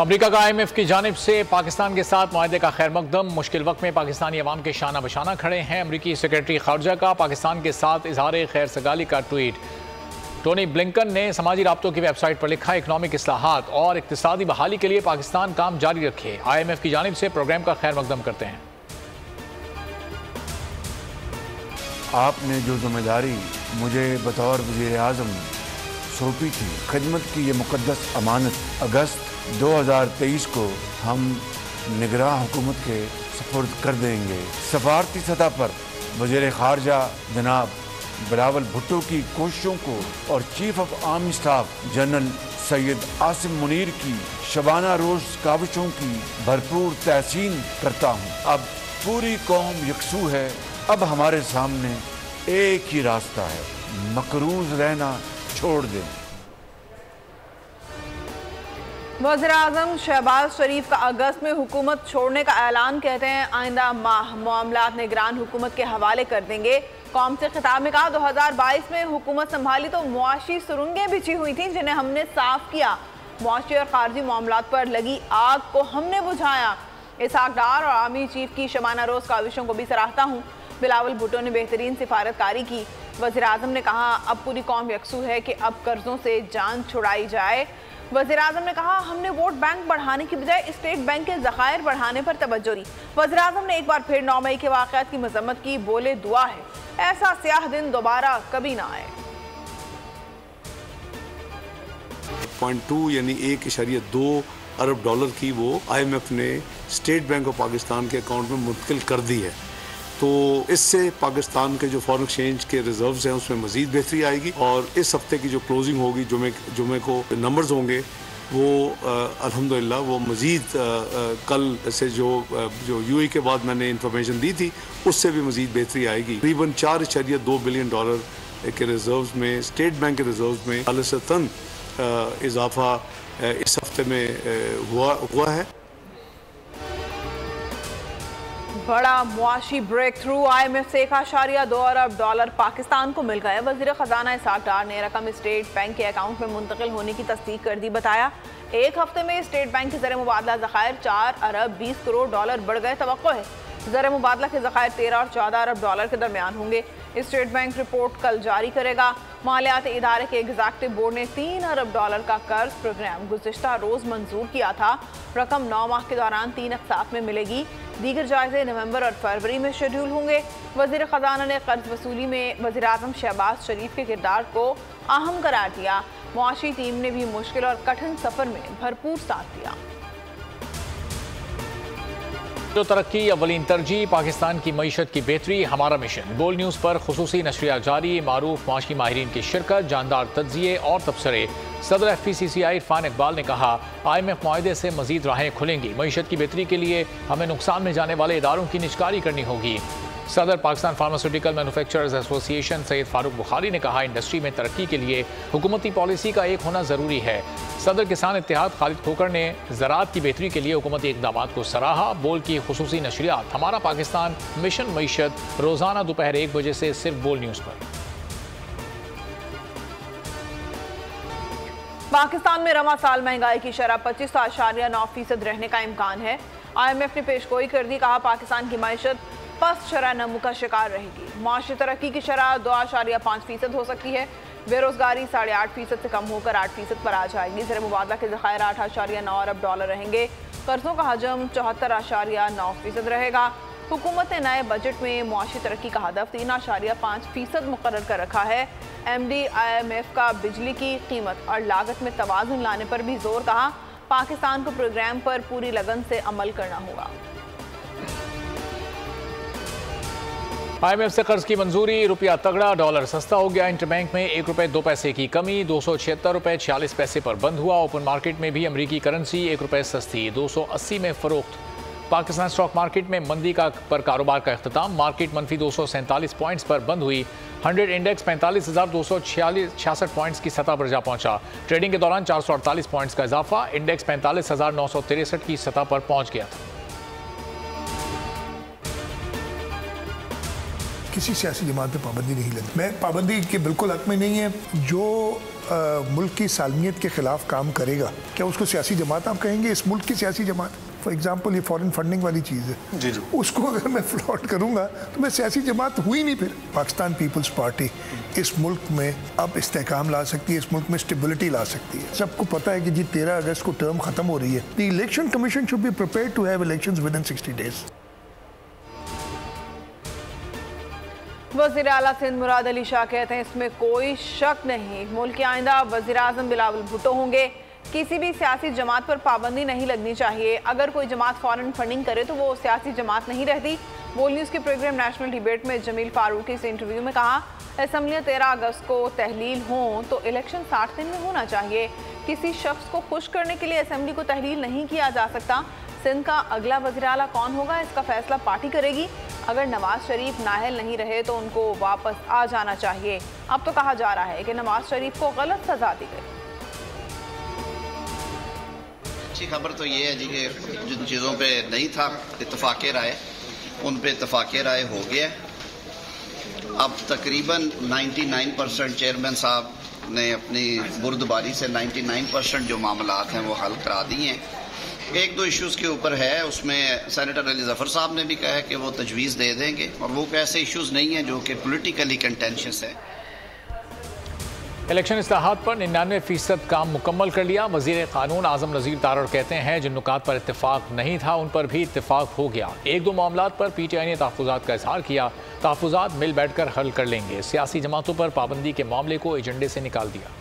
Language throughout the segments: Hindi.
अमरीका का IMF की जानिब से पाकिस्तान के साथ मुआहदे का खैर मकदम। मुश्किल वक्त में पाकिस्तानी अवाम के शाना बशाना खड़े हैं। अमरीकी सेक्रेटरी खारजा का पाकिस्तान के साथ इजहार खैर सगाली का ट्वीट। टोनी ब्लिंकन ने समाजी राब्तों की वेबसाइट पर लिखा, इकनॉमिक इस्लाहात और इक्तिसादी बहाली के लिए पाकिस्तान काम जारी रखे। IMF की जानिब से प्रोग्राम का खैर मकदम करते हैं। आपने जो जिम्मेदारी मुझे बतौर वज़ीर आज़म सौंपी थी, खिदमत की ये मुक़द्दस अमानत, अगस्त 2023 को हम निगरां हुकूमत के सुपुर्द कर देंगे। सफारती सतह पर वज़ीर ख़ारजा जनाब बिलावल भुट्टो की कोशिशों को और chief of army staff general Syed Asim Munir की शबाना रोज़ काविशों की भरपूर तहसीन करता हूँ। अब पूरी कौम यकसू है। अब हमारे सामने एक ही रास्ता है, मकरूज रहना छोड़ दें। वज़ीर आज़म शहबाज शरीफ का अगस्त में हुकूमत छोड़ने का ऐलान। कहते हैं आइंदा माह मामलात निगरान हुकूमत के हवाले कर देंगे। कौम से खिताब में कहा, 2022 में हुकूमत संभाली तो मुआशी सुरंगें बिछी हुई थी जिन्हें हमने साफ किया। मुआशी और खारजी मामलात पर लगी आग को हमने बुझाया। इसहाक डार और आर्मी चीफ की शबाना रोज़ काविशों को भी सराहता हूँ। बिलावल भुट्टो ने बेहतरीन सिफारतकारी की। वज़ीर आज़म ने कहा, अब पूरी कौम यकसू है कि अब कर्जों से जान छुड़ाई जाए। वज़ीर आज़म ने कहा, हमने वोट बैंक बढ़ाने की बजाय स्टेट बैंक के ज़खायर बढ़ाने पर तवज्जो दी। वज़ीर आज़म ने एक बार फिर 9 मई के वाक़यात की मज़म्मत की। बोले, दुआ है ऐसा स्याह दिन दोबारा कभी ना आए। 0.2 यानी 1.2 अरब डॉलर की वो IMF ने स्टेट बैंक ऑफ पाकिस्तान के अकाउंट में मुंतकिल कर दी है। तो इससे पाकिस्तान के जो फॉरेन एक्सचेंज के रिजर्व्स हैं उसमें मज़ीद बेहतरी आएगी और इस हफ्ते की जो क्लोजिंग होगी, जुमे को नंबर्स होंगे वो अल्हम्दुलिल्लाह वो मज़ीद कल से जो UAE के बाद मैंने इंफॉर्मेशन दी थी उससे भी मज़ीद बेहतरी आएगी। तकरीबन 4.2 बिलियन डॉलर के रिजर्व्स में, स्टेट बैंक के रिजर्व्स में फ़लसतन इजाफा इस हफ्ते में हुआ है। बड़ा मुआशी ब्रेक थ्रू। IMF से 1.2 अरब डॉलर पाकिस्तान को मिल गए। वज़ीर ख़जाना इसहाक डार ने रकम स्टेट बैंक के अकाउंट में मुंतकिल होने की तस्दीक कर दी। बताया, एक हफ्ते में स्टेट बैंक के ज़र मुबादला ज़खायर 4 अरब 20 करोड़ डॉलर बढ़ गए। तवक्को है ज़र मुबादला के ज़खायर 13 और 14 अरब डॉलर के दरमियान होंगे। स्टेट बैंक रिपोर्ट कल जारी करेगा। मालियाती इदारे के एग्जीक्यूटिव बोर्ड ने 3 अरब डॉलर का कर्ज प्रोग्राम गुज़िश्ता रोज़ मंजूर किया था। रकम 9 माह के दौरान 3 अक़सात में मिलेगी। दीगर जायजे नवंबर और फरवरी में शेड्यूल होंगे। वज़ीर ख़जाना ने कर्ज वसूली में वज़ीर आज़म शहबाज शरीफ के किरदार को अहम करार दिया। मुआशी टीम ने भी मुश्किल और कठिन सफ़र में भरपूर साथ दिया। जो तरक्की अवलीन तरजीह, पाकिस्तान की मईशत की बेहतरी हमारा मिशन। बोल न्यूज़ पर खुसूसी नशरियात जारी। मारूफ माशी माहिरीन की शिरकत, जानदार तज्जिए और तबसरे। सदर FPCCI इरफान इकबाल ने कहा, IMF मुआहदे से मजीद राहें खुलेंगी। मईशत की बेहतरी के लिए हमें नुकसान में जाने वाले इदारों की निजकारी करनी होगी। सदर Pakistan pharmaceutical manufacturers association Syed Farooq Bukhari ने कहा, इंडस्ट्री में तरक्की के लिए हुकूमती पॉलिसी का एक होना ज़रूरी है। सदर किसान इत्तेहाद खालिद खोकर ने ज़राअत की बेहतरी के लिए हुकूमती इक़दाम को सराहा। बोल की खुसूसी नशरियात हमारा पाकिस्तान मिशन मईशत, रोज़ाना दोपहर 1 बजे से सिर्फ बोल न्यूज़ पर। पाकिस्तान में रवा साल महंगाई की शरह 25.9% रहने का इम्कान है। IMF ने पेशगोई कर दी। कहा, पाकिस्तान की मईशत पस्त शरह नमू का शिकार रहेगी। माशी तरक्की की शरह 2.5% हो सकती है। बेरोजगारी 8.5% से कम होकर 8% पर आ जाएगी। ज़र मुबादला के ज़खायर 8.9 अरब डॉलर रहेंगे। कर्जों का हजम 74.9% रहेगा। हुकूमत ने नए बजट में मुआशी तरक्की का हदफ 3.5% मुकर्रर कर रखा है। MD IMF का बिजली की कीमत और लागत में तवाज़ुन लाने पर भी जोर। कहा, पाकिस्तान को प्रोग्राम पर पूरी लगन से अमल करना होगा। IMF से कर्ज की मंजूरी, रुपया तगड़ा, डॉलर सस्ता हो गया। इंटरबैंक में 1 रुपये 2 पैसे की कमी, 276 रुपये 46 पैसे पर बंद हुआ। ओपन मार्केट में भी अमरीकी करेंसी 1 रुपये सस्ती 280 में फरोख्त। पाकिस्तान स्टॉक मार्केट में मंदी पर कारोबार का इख्तिताम। मार्केट मनफी 247 पॉइंट्स पर बंद हुई। 100 इंडेक्स 45,266 पॉइंट्स की सतह पर जा पहुंचा। ट्रेडिंग के दौरान 448 पॉइंट्स का इजाफा। इंडेक्स 45,963 की सतह पर पहुंच गया था। किसी सियासी जमात पे पाबंदी नहीं लगी। मैं पाबंदी के बिल्कुल हक में नहीं है। जो मुल्क की सालमियत के खिलाफ काम करेगा, क्या उसको सियासी जमात आप कहेंगे? इस मुल्क की सियासी जमात, फॉर एग्जाम्पल ये फॉरेन फंडिंग वाली चीज़ है जी जी, उसको अगर मैं फ्लॉट करूँगा तो मैं सियासी जमात हुई नहीं। फिर पाकिस्तान पीपल्स पार्टी इस मुल्क में अब इस्तेहकाम ला सकती है, इस मुल्क में स्टेबिलिटी ला सकती है। सबको पता है कि जी 13 अगस्त को टर्म खत्म हो रही है। The election commission should be prepared to have elections within 60 days. वज़ीर आला सिंध मुराद अली शाह कहते हैं इसमें कोई शक नहीं, मुल्क के आइंदा वज़ीर आज़म बिलावल भुट्टो होंगे। किसी भी सियासी जमात पर पाबंदी नहीं लगनी चाहिए। अगर कोई जमात फॉरेन फंडिंग करे तो वो सियासी जमात नहीं रहती। बोल न्यूज़ के प्रोग्राम नेशनल डिबेट में जमील फारूकी से इंटरव्यू में कहा, असम्बलियाँ 13 अगस्त को तहलील हों तो इलेक्शन 60 दिन में होना चाहिए। किसी शख्स को खुश करने के लिए असम्बली को तहलील नहीं किया जा सकता। सिंध का अगला वज़ीर आला कौन होगा, इसका फैसला पार्टी करेगी। अगर नवाज शरीफ नाअहल नहीं रहे तो उनको वापस आ जाना चाहिए। अब तो कहा जा रहा है कि नवाज शरीफ को गलत सजा दी गई। अच्छी खबर तो ये है जी कि जिन चीज़ों पे नहीं था इत्तफाक़ राय, उन पे इत्तफाक़ राय हो गया। अब तकरीबन 99% चेयरमैन साहब ने अपनी बुर्दबारी से 99% जो मामलात हैं वो हल करा दिए हैं। एक दो इश्यूज़ के ऊपर है, उसमें सेनेटर अली जफ़र साहब ने भी कहा है कि वो तजवीज़ दे देंगे, और वो ऐसे इश्यूज़ नहीं हैं जो कि पोलिटिकली कंटेंशियस है। इलेक्शन इस्लाहात पर 99% काम मुकम्मल कर लिया। वज़ीर क़ानून आज़म नज़ीर तारड़ कहते हैं जिन नुकात पर इत्तेफाक नहीं था उन पर भी इत्तेफाक हो गया। एक दो मामलात पर PTI ने तहफ़्फ़ुज़ात का इज़हार किया। तहफ़्फ़ुज़ात मिल बैठ कर हल कर लेंगे। सियासी जमातों पर पाबंदी के मामले को एजेंडे से निकाल दिया।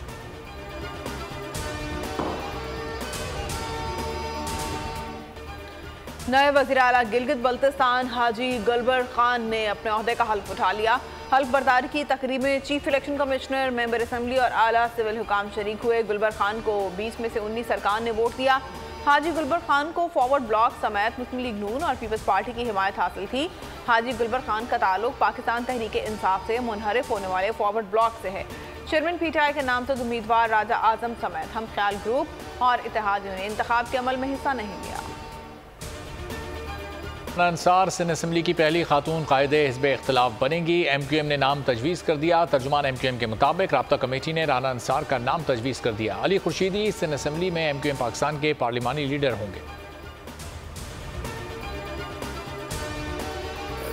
नए वज़ीर आला गिलगित बल्तिस्तान हाजी गुलबर खान ने अपने ओहदे का हल्फ उठा लिया। हल्फ बर्दारी की तकरीब में chief election commissioner, member assembly और आला सिविल हुकाम शरीक हुए। गुलबर खान को 20 में से 19 अरकान ने वोट दिया। हाजी गुलबर खान को फॉरवर्ड ब्लॉक समेत मुस्लिम लीग नून और पीपल्स पार्टी की हिमायत हासिल थी। हाजी गुलबर खान का ताल्लुक पाकिस्तान तहरीक इंसाफ से मुनहरिफ होने वाले फॉरवर्ड ब्लॉक से है। चेयरमैन PTI के नामजद उम्मीदवार राजा आजम समेत हम ख्याल ग्रुप और इत्तेहादियों ने इंतखाब के अमल में हिस्सा नहीं लिया। अंसार सिंध असम्बली की पहली खातून कायदे हिज़्ब इख्तिलाफ बनेंगी। MQM ने नाम तजवीज़ कर दिया। तर्जुमान MQM के मुताबिक राब्ता कमेटी ने राना अंसार का नाम तजवीज़ कर दिया। अली खुर्शीदी सिंध असम्बली में MQM पाकिस्तान के पार्लिमानी लीडर होंगे।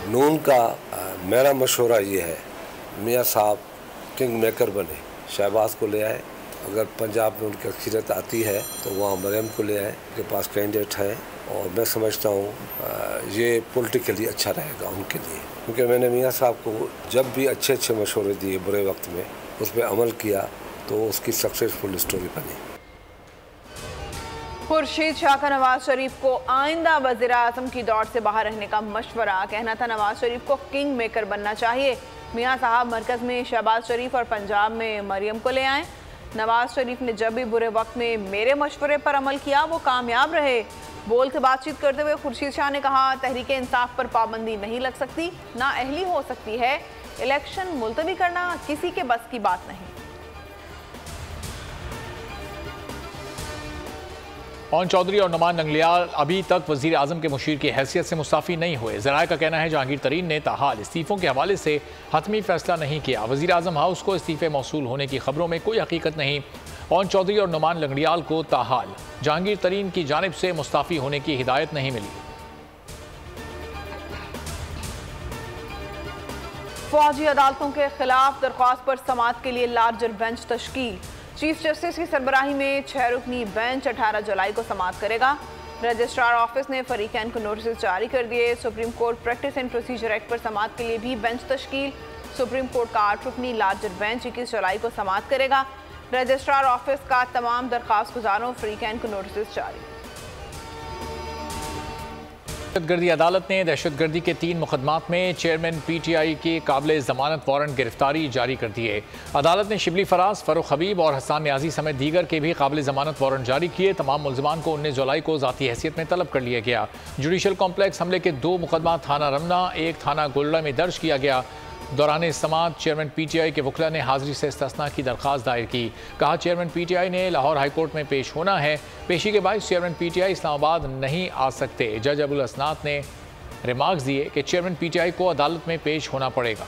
नून का मेरा मशवरा ये है, मियाँ साहब किंग मेकर बने, शहबाज को ले आए। अगर पंजाब में उनकी अक्सरियत आती है तो वहाँ मरियम को ले आए, उनके पास कैंडिडेट है, और मैं समझता हूँ ये पॉलिटिकली अच्छा रहेगा उनके लिए। क्योंकि मैंने मियाँ साहब को जब भी अच्छे अच्छे मशवरे दिए बुरे वक्त में, उस पर अमल किया तो उसकी सक्सेसफुल स्टोरी बनी। खुर्शीद शाह का नवाज शरीफ को आइंदा वज़ीर आज़म की दौड़ से बाहर रहने का मशवरा। कहना था नवाज शरीफ को किंग मेकर बनना चाहिए। मियाँ साहब मरकज़ में शहबाज शरीफ और पंजाब में मरियम को ले आएँ। नवाज शरीफ ने जब भी बुरे वक्त में मेरे मशवरे पर अमल किया वो कामयाब रहे। बोल के बातचीत करते हुए खुर्शीद शाह ने कहा, तहरीक इंसाफ पर पाबंदी नहीं लग सकती, ना अहली हो सकती है। इलेक्शन मुलतवी करना किसी के बस की बात नहीं। ओन चौधरी और नुमान नंगलियाल अभी तक वज़ीर आज़म के मुशीर की हैसियत से मुस्ताफ़ी नहीं हुए। ज़राए का कहना है जहांगीर तरीन ने ताहाल इस्तीफ़ों के हवाले से हतमी फैसला नहीं किया। वज़ीर आज़म हाउस को इस्तीफ़े मौसूल होने की खबरों में कोई हकीकत नहीं। ओन चौधरी और नुमान नंगलियाल को ताहाल जहांगीर तरीन की जानिब से मुस्ताफ़ी होने की हिदायत नहीं मिली। फौजी अदालतों के खिलाफ दरख्वास्त पर समाअत के लिए लार्जर बेंच तश्कील। चीफ जस्टिस की सरबराही में 6 रुकनी बेंच 18 जुलाई को समाअत करेगा। रजिस्ट्रार ऑफिस ने फरीकैन को नोटिस जारी कर दिए। Supreme court practice and procedure act पर समाअत के लिए भी बेंच तश्कील। सुप्रीम कोर्ट का 8 रुकनी लार्जर बेंच 21 जुलाई को समाअत करेगा। रजिस्ट्रार ऑफिस का तमाम दरख्वास्त गुजारों फरीकैन को नोटिस जारी। दहशतगर्दी अदालत ने दहशतगर्दी के 3 मुकदमात में चेयरमैन PTI की काबिल ज़मानत वारंट गिरफ्तारी जारी कर दिए। अदालत ने शिबली फराज, फ़रूख हबीब और हसन न्याजी समेत दीगर के भी काबिल ज़मानत वारंट जारी किए। तमाम मुल्ज़िमान को 19 जुलाई को ज़ाती हैसियत में तलब कर लिया गया। जुडिशल कॉम्प्लेक्स हमले के 2 मुकदमा थाना रमना, 1 थाना गोल्डा में दर्ज किया गया। दौरान इस्तेमात चेयरमैन PTI के वकला ने हाजिरी से इस्तिस्ना की दरख्वास्त दायर की। कहा चेयरमैन PTI ने लाहौर हाईकोर्ट में पेश होना है। पेशी के बाद चेयरमैन PTI इस्लामाबाद नहीं आ सकते। जज अबुल असनात ने रिमार्क्स दिए कि चेयरमैन पीटीआई को अदालत में पेश होना पड़ेगा।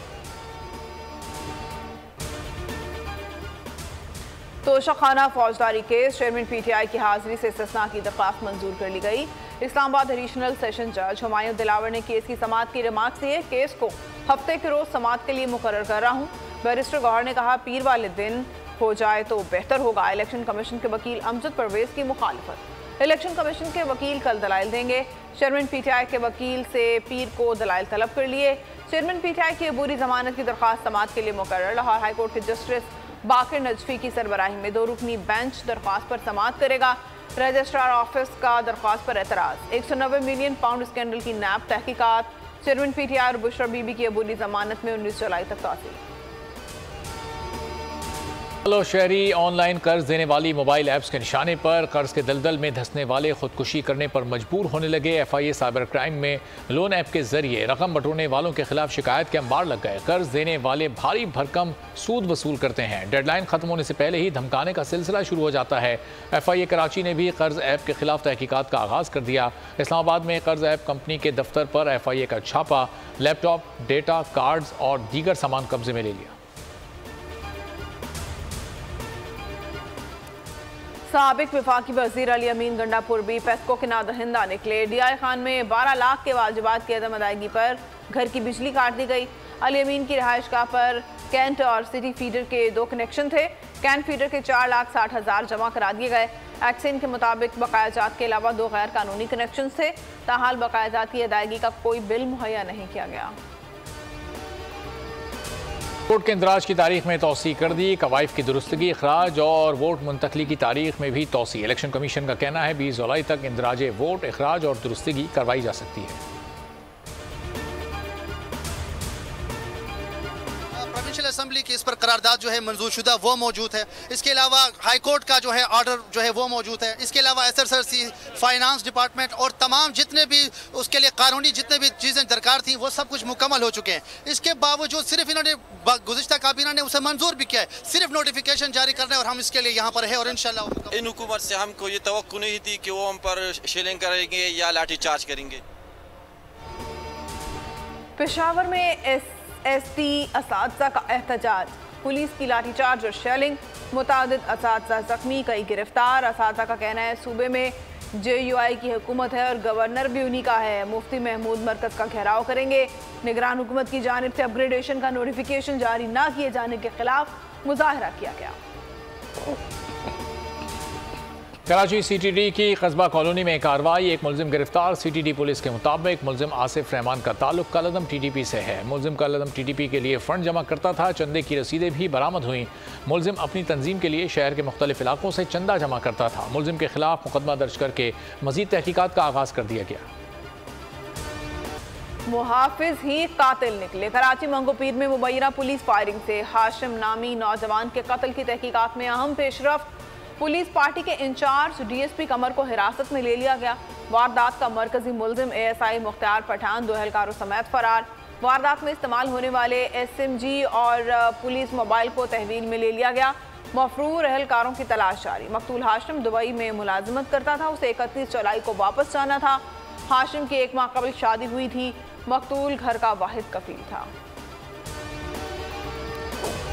तोशाखाना फौजदारी केस, चेयरमैन पीटीआई की हाजिरी से इस्तिस्ना की दरख्वास्त मंजूर कर ली गई। इस्लामाबाद एडिशनल सेशन जज हुमायूं दिलावर ने केस की समाअत की रिमार्क्स दिए। केस को हफ्ते के रोज समाअत के लिए मुकर्रर कर रहा हूँ। बैरिस्टर गौहर ने कहा पीर वाले दिन हो जाए तो बेहतर होगा। इलेक्शन कमीशन के वकील अमजद परवेज की मुखालिफत। इलेक्शन कमीशन के वकील कल दलाइल देंगे। चेयरमैन पीटीआई के वकील से पीर को दलाइल तलब कर लिए। चेयरमैन पीटीआई की अबूरी जमानत की दरख्वास्त समाअत के लिए मुकर्रर। लाहौर हाईकोर्ट के जस्टिस बाकिर नजफी की सरबराही में 2 रुकनी बेंच दरख्वास्त पर समाअत करेगा। रजिस्ट्रार ऑफिस का दरख्वास्त पर एतराज। 190 मिलियन पाउंड स्कैंडल की नैब तहकीकात। चेयरमैन पीटीआई और बुशरा बीबी की अबूरी जमानत में 19 जुलाई तक तौसील। शहरी ऑनलाइन कर्ज देने वाली मोबाइल ऐप्स के निशाने पर कर्ज के दलदल में धंसने वाले खुदकुशी करने पर मजबूर होने लगे। FIA साइबर क्राइम में लोन ऐप के जरिए रकम बटोरने वालों के खिलाफ शिकायत के अंबार लग गए। कर्ज देने वाले भारी भरकम सूद वसूल करते हैं। डेडलाइन खत्म होने से पहले ही धमकाने का सिलसिला शुरू हो जाता है। FIA कराची ने भी कर्ज ऐप के खिलाफ तहकीकात का आगाज कर दिया। इस्लामाबाद में कर्ज ऐप कंपनी के दफ्तर पर FIA का छापा, लैपटॉप, डेटा, कार्ड्स और दीगर सामान कब्जे में ले लिया। साबिक वफाकी वजीर अली अमीन गंडापुर भी पेस्को के नादहिंदा निकले। DI खान में 12 लाख के वाजिबात की अदम अदायगी पर घर की बिजली काट दी गई। अली अमीन की रिहाइशगाह पर कैंट और सिटी फीडर के 2 कनेक्शन थे। कैंट फीडर के 4,60,000 जमा करा दिए गए। एक्सिन के मुताबिक बकायाजात के अलावा 2 गैर कानूनी कनेक्शन थे। ताहाल बकायाजात की अदायगी का कोई बिल मुहैया नहीं किया गया। वोट के इंदराज की तारीख में तौसी कर दी। कवायद की दुरुस्तगी, अखराज और वोट मुंतकली की तारीख में भी तौसी। इलेक्शन कमीशन का कहना है 20 जुलाई तक इंदराज वोट, अखराज और दुरुस्तगी करवाई जा सकती है। प्रोविंशियल असेंबली की इस पर करारदाद जो है मंजूर शुदा वो मौजूद है। इसके अलावा हाई कोर्ट का जो है ऑर्डर जो है वो मौजूद है। इसके अलावा SSRC, फाइनेंस डिपार्टमेंट और तमाम जितने भी उसके लिए कानूनी जितने भी चीज़ें दरकार थी वो सब कुछ मुकम्मल हो चुके हैं। इसके बावजूद सिर्फ इन्होंने गुज़िश्ता काबीना ने उसे मंजूर भी किया है, सिर्फ नोटिफिकेशन जारी करना है और हम इसके लिए यहाँ पर है। और इंशाल्लाह इन हुकूमत से हमको ये तवक्कुन नहीं थी कि वो हम पर शेलिंग करेंगे या लाठी चार्ज करेंगे। पेशावर में ST असातिज़ा का एहतजाज, पुलिस की लाठीचार्ज और शेलिंग, मुतादिद असातिज़ा जख्मी, कई गिरफ्तार। असातिज़ा का कहना है सूबे में JUI की हुकूमत है और गवर्नर भी उन्हीं का है। मुफ्ती महमूद मरकज़ का घेराव करेंगे। निगरान हुकूमत की जानिब से अपग्रेडेशन का नोटिफिकेशन जारी न किए जाने के खिलाफ मुजाहरा किया गया। कराची CTD की कस्बा कॉलोनी में कार्रवाई, एक मुलजिम गिरफ्तार। CTD पुलिस के मुताबिक मुलजिम आसिफ रहमान का ताल्लुक कलदम TTP से है। मुलजिम कलदम TTP के लिए फंड जमा करता था। चंदे की रसीदें भी बरामद हुई। मुलजिम अपनी तंजीम के लिए शहर के मुख्तलिफ इलाकों से चंदा जमा करता था। मुलजिम के खिलाफ मुकदमा दर्ज करके मजीद तहकीकात का आगाज कर दिया गया। मुहाफिज ही कातिल निकले। कराची मंगोपीर में मुबैना पुलिस फायरिंग से हाशिम नामी नौजवान के कत्ल की तहकीकात में अहम पेशरफ्त। पुलिस पार्टी के इंचार्ज DSP कमर को हिरासत में ले लिया गया। वारदात का मरकजी मुलजिम ASI मुख्तार पठान 2 एहलकारों समेत फरार। वारदात में इस्तेमाल होने वाले SMG और पुलिस मोबाइल को तहवील में ले लिया गया। मफरूर एहलकारों की तलाश जारी। मकतूल हाशिम दुबई में मुलाजिमत करता था। उसे 31 जुलाई को वापस जाना था। हाशिम की 1 माह कबल शादी हुई थी। मकतूल घर का वाहिद कफील था।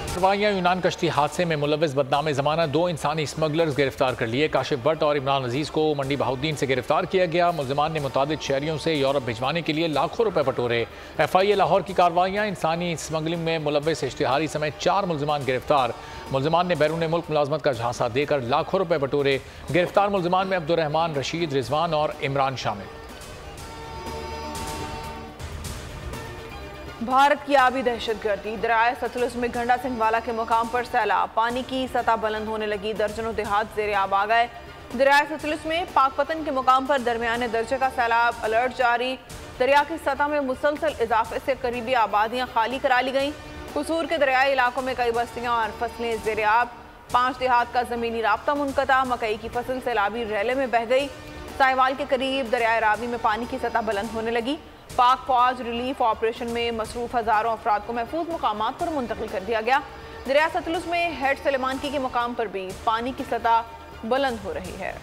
कार्रवाइयां यूनान कश्ती हादसे में मुलविस बदनाम ज़माना 2 इंसानी स्मगलर्स गिरफ्तार कर लिए। काशिफ भट्ट और इमरान अजीज़ को मंडी बहाउद्दीन से गिरफ्तार किया गया। मुलजिमान ने मुतादिद शहरियों से यूरोप भिजवाने के लिए लाखों रुपए बटोरे। FIA लाहौर की कार्रवाइयां, इंसानी स्मगलिंग में मुलविस इश्तिहारी समेत 4 मुलजिमान गिरफ्तार। मुलजिमान ने बैरून मुल्क मुलाजमत का झांसा देकर लाखों रुपए बटोरे। गिरफ्तार मुलजिमान में अब्दुर्रहमान, रशीद, रिजवान और इमरान शामिल। भारत की आबी दहशतगर्दी, दरियाए सतलुज में घंटा सिंह वाला के मुकाम पर सैलाब, पानी की सतह बुलंद होने लगी। दर्जनों देहात ज़ेरे आब आ गए। दरियाए सतलुज में पाकपतन के मुकाम पर दरमियाने दर्जे का सैलाब अलर्ट जारी। दरिया की सतह में मुसलसल इजाफे से करीबी आबादियाँ खाली करा ली गईं। कसूर के दरियाई इलाकों में कई बस्तियाँ और फसलें ज़ेरे आब। 5 देहात का ज़मीनी राब्ता मुनक़ता। मकई की फसल सैलाबी रैले में बह गई। साहिवाल के करीब दरियाए रावी में पानी की सतह बुलंद होने लगी। पाक फौज रिलीफ ऑपरेशन में मसरूफ हज़ारों अफराद को महफूज मुकामात पर मुंतकिल कर दिया गया। दरिया सतलुज में हेड सलेमानकी के मुकाम पर भी पानी की सतह बुलंद हो रही है।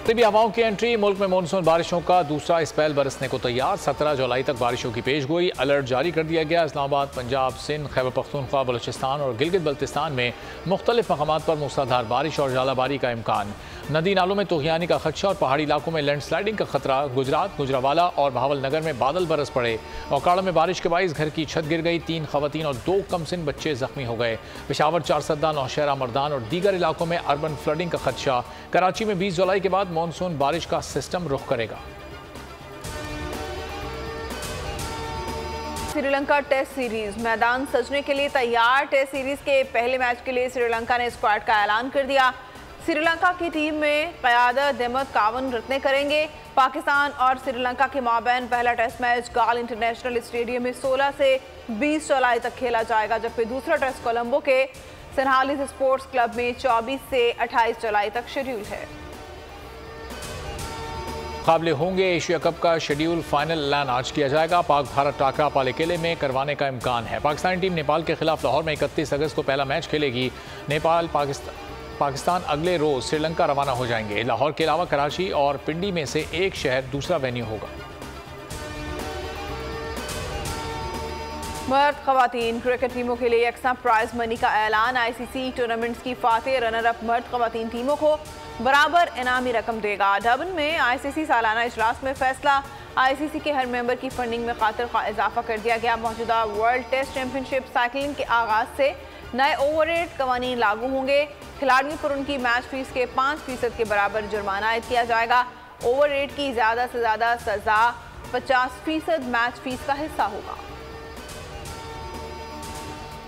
तभी हवाओं की एंट्री। मुल्क में मानसून बारिशों का दूसरा स्पेल बरसने को तैयार। 17 जुलाई तक बारिशों की पेशगोई। अलर्ट जारी कर दिया गया। इस्लामाबाद, पंजाब, सिंध, खैबर पख्तूनख्वा, बलूचिस्तान और गिलगित बल्तिस्तान में मुख्तलिफ मकामात पर मूसलाधार बारिश और जालाबारी का इम्कान। नदी नालों में तूफ़ानी का खदशा और पहाड़ी इलाकों में लैंडस्लाइडिंग का खतरा। गुजरात, गुजरावाला और बहावलनगर में बादल बरस पड़े। औकाड़ा में बारिश के बाइस घर की छत गिर गई। 3 खवातीन और 2 कमसिन बच्चे जख्मी हो गए। पेशावर, चारसद्दा, नौशहरा, मर्दान और दीगर इलाकों में अर्बन फ्लडिंग का खदशा। कराची में 20 जुलाई के बाद मानसून बारिश का सिस्टम रुख करेगा। श्रीलंका टेस्ट सीरीज मैदान सजने के लिए तैयार। टेस्ट सीरीज के पहले मैच के लिए श्रीलंका ने स्क्वाड का ऐलान कर दिया। श्रीलंका की टीम में क़यादत दिमत कावन रत्ने करेंगे। पाकिस्तान और श्रीलंका के माबैन पहला टेस्ट मैच गाल इंटरनेशनल स्टेडियम में 16 से 20 जुलाई तक खेला जाएगा, जबकि दूसरा टेस्ट कोलंबो के सनहालिस स्पोर्ट्स क्लब में 24 से 28 जुलाई तक शेड्यूल है। मुकाबले होंगे। एशिया कप का शेड्यूल फाइनल ऐलान आज किया जाएगा। पाक भारत टाकरा पालेकेले में करवाने का इम्कान है। पाकिस्तानी टीम नेपाल के खिलाफ लाहौर में 31 अगस्त को पहला मैच खेलेगी। नेपाल पाकिस्तान अगले रोज श्रीलंका रवाना हो जाएंगे। लाहौर के अलावा कराची और पिंडी में से एक शहर दूसरा वेन्यू होगा। मर्द खवातीन क्रिकेट टीमों के लिए यकसा प्राइज मनी का ऐलान। आईसीसी टूर्नामेंट्स की फातेह रनर अप मर्द खवातीन टीमों को बराबर इनामी रकम देगा। डबन में आईसीसी सालाना इजलास में फैसला। आईसीसी के हर मेंबर की फंडिंग में खातिर का इजाफा कर दिया गया। मौजूदा वर्ल्ड टेस्ट चैंपियनशिप साइकिलिंग के आगाज से नए ओवररेट कवानीन लागू होंगे। खिलाड़ियों पर उनकी मैच फीस के 5% के बराबर जुर्माना आयद किया जाएगा। ओवररेट की ज़्यादा से ज़्यादा सज़ा 50% मैच फीस का हिस्सा होगा।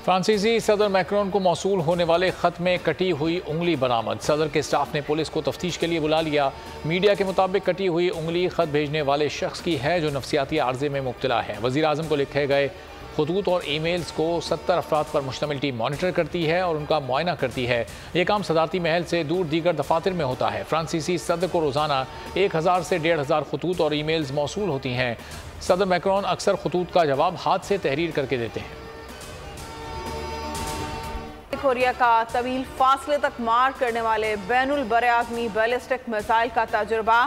फ्रांसीसी सदर मैक्रोन को मौसूल होने वाले खत में कटी हुई उंगली बरामद। सदर के स्टाफ ने पुलिस को तफ्तीश के लिए बुला लिया। मीडिया के मुताबिक कटी हुई उंगली खत भेजने वाले शख्स की है जो नफसियाती आर्जे में मुब्तला है। वज़ीर आज़म को लिखे गए खतूत और ईमेल्स को 70 अफराद पर मुश्तमिल टीम मॉनिटर करती है और उनका मुआयना करती है। ये काम सदारती महल से दूर दीगर दफातर में होता है। फ्रांसीसी सदर को रोज़ाना 1000 से 1500 खतूत और ईमेल्स मौसूल होती हैं। सदर मैक्रोन अक्सर खतूत का जवाब हाथ से तहरीर करके देते हैं। कोरिया का तवील फासले तक मार करने वाले बैनुल बरे-आज़मी बैलिस्टिक मिसाइल का तजुर्बा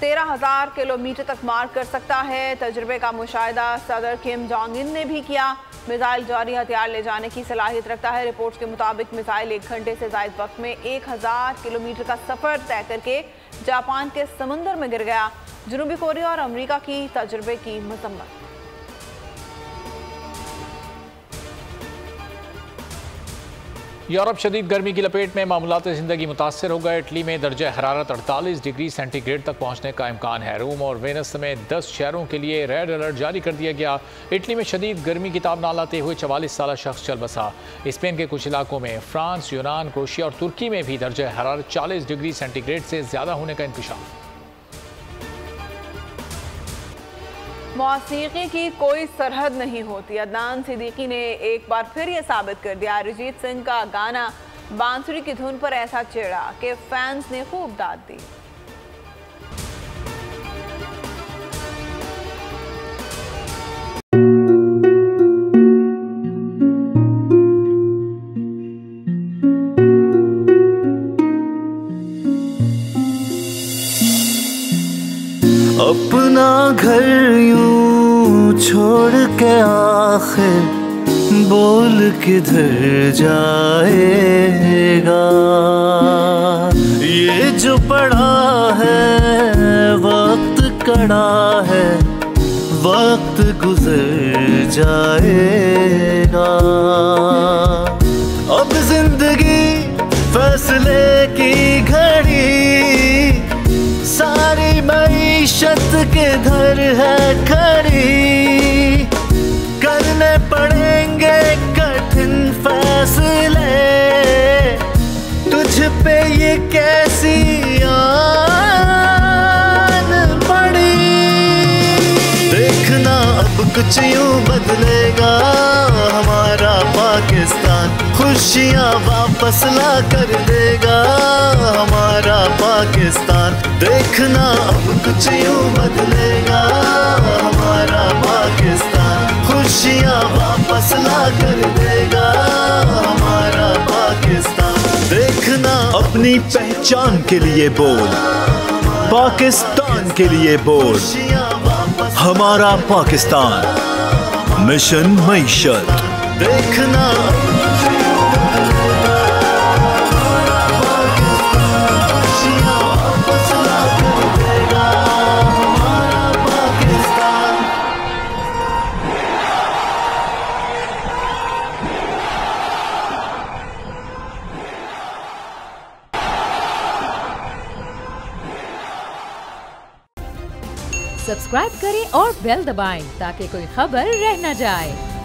13,000 किलोमीटर तक मार कर सकता है। तजुर्बे का मुशाहिदा सदर किम जोंग उन ने भी किया। मिसाइल जारी हथियार ले जाने की सलाहियत रखता है। रिपोर्ट्स के मुताबिक मिसाइल 1 घंटे से ज़ायद वक्त में 1000 किलोमीटर का सफ़र तय करके जापान के समंदर में गिर गया। जनूबी कोरिया और अमरीका की तजुर्बे की मजम्मत। यूरोप शदीद गर्मी की लपेट में मामूलात ज़िंदगी मुतासर हो गए। इटली में दर्जा हरारत 48 डिग्री सेंटीग्रेड तक पहुंचने का इम्कान है। रोम और वेनिस समेत 10 शहरों के लिए रेड अलर्ट जारी कर दिया गया। इटली में शदीद गर्मी की ताब ना लाते हुए 44 साला शख्स चल बसा। स्पेन के कुछ इलाकों में, फ्रांस, यूनान, क्रोशिया और तुर्की में भी दर्जा हरारत 40 डिग्री सेंटीग्रेड से ज़्यादा होने का इंकशाफ। मौसीकी की कोई सरहद नहीं होती। अदनान सिद्दीकी ने एक बार फिर ये साबित कर दिया। अरिजीत सिंह का गाना बांसुरी की धुन पर ऐसा चिढ़ा कि फैंस ने खूब दाद दी। अपना घर यूं छोड़ के आखिर बोल किधर जाएगा। ये जो पड़ा है वक्त कड़ा है, वक्त गुजर जाएगा। अब जिंदगी फैसले की घड़ी, सारी मईशत किधर है खड़ी। करने पड़ेंगे कठिन फैसले, तुझ पे ये कैसी आन पड़ी। देखना अब कुछ यूं बदलेगा हमारा पाकिस्तान, खुशियाँ वापस ला कर देगा हमारा पाकिस्तान। देखना अब कुछ यूं बदलेगा हमारा पाकिस्तान, खुशियाँ वापस ला कर देगा हमारा पाकिस्तान। देखना अब अपनी पहचान के लिए बोल, पाकिस्तान के लिए बोल, हमारा पाकिस्तान। मिशन मईशत देखना सब्सक्राइब करें और बेल दबाएं ताकि कोई खबर रह न जाए।